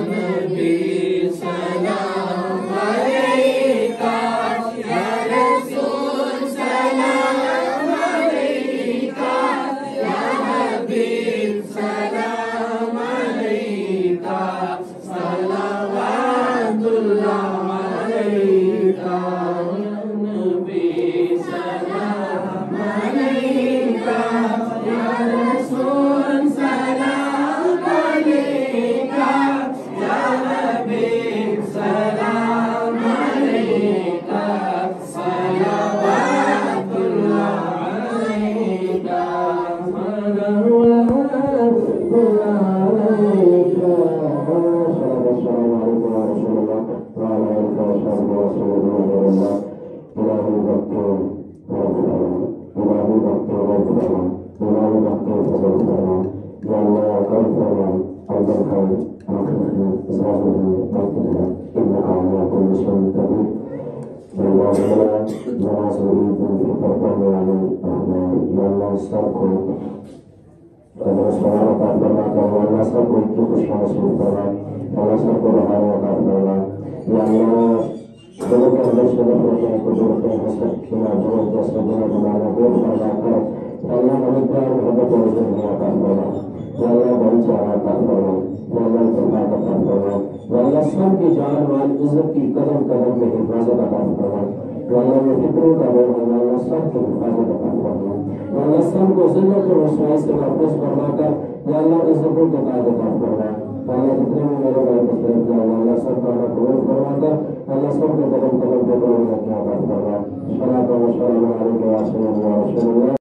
नबी सलाम अलैका, या रसूल सलाम अलैका, या हबीब सलाम अलैका, सलावतुल्लाह अलैका, नबी सलाम अलैका, या रसूल सलाम अलैका, या हबीब सलाम अलैका, सलावतुल्लाह अलैका, की जान माल इज्जत की कदम कदम में हिफाजत अता फरमा। अल्लाह में फिक्रों का बोल अल्लाह सब की हिफाजत अता फरमा। अल्लाह सब को जिल्लत और रुसवाई से महफूज फरमाकर या अल्लाह इज्जतों के ताज अता फरमा। अल्लाह जितने भी मेरे भाई तशरीफ लाए अल्लाह सब का कबूल फरमाकर अल्लाह सब के कदम कदम पे कबूल अता फरमा। सल्लल्लाहु अलैहि व सल्लम।